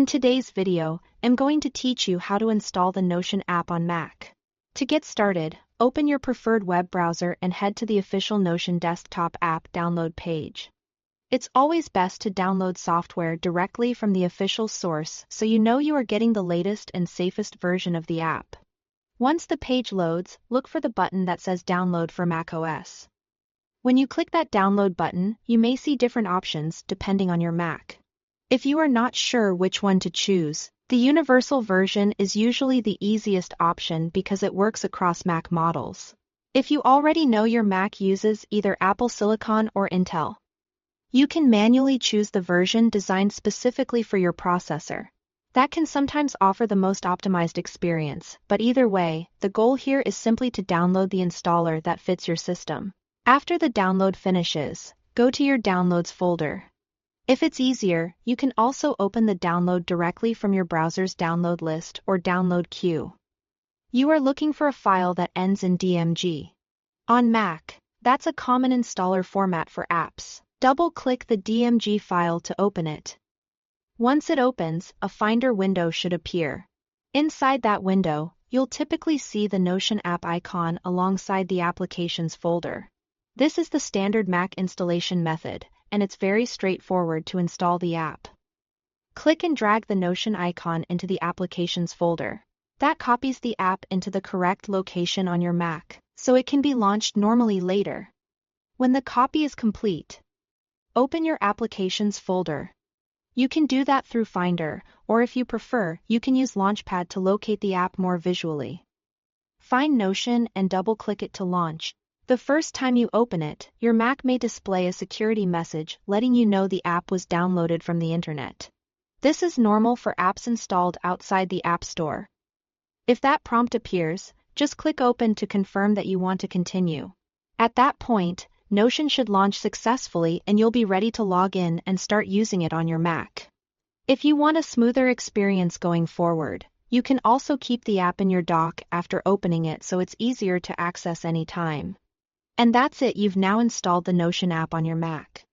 In today's video, I'm going to teach you how to install the Notion app on Mac. To get started, open your preferred web browser and head to the official Notion desktop app download page. It's always best to download software directly from the official source so you know you are getting the latest and safest version of the app. Once the page loads, look for the button that says Download for macOS. When you click that download button, you may see different options depending on your Mac. If you are not sure which one to choose, the universal version is usually the easiest option because it works across Mac models. If you already know your Mac uses either Apple Silicon or Intel, you can manually choose the version designed specifically for your processor. That can sometimes offer the most optimized experience, but either way, the goal here is simply to download the installer that fits your system. After the download finishes, go to your Downloads folder. If it's easier, you can also open the download directly from your browser's download list or download queue. You are looking for a file that ends in DMG. On Mac, that's a common installer format for apps. Double-click the DMG file to open it. Once it opens, a Finder window should appear. Inside that window, you'll typically see the Notion app icon alongside the Applications folder. This is the standard Mac installation method, and it's very straightforward to install the app. Click and drag the Notion icon into the Applications folder. That copies the app into the correct location on your Mac, so it can be launched normally later. When the copy is complete, open your Applications folder. You can do that through Finder, or if you prefer, you can use Launchpad to locate the app more visually. Find Notion and double-click it to launch. The first time you open it, your Mac may display a security message letting you know the app was downloaded from the internet. This is normal for apps installed outside the App Store. If that prompt appears, just click Open to confirm that you want to continue. At that point, Notion should launch successfully and you'll be ready to log in and start using it on your Mac. If you want a smoother experience going forward, you can also keep the app in your dock after opening it so it's easier to access anytime. And that's it, you've now installed the Notion app on your Mac.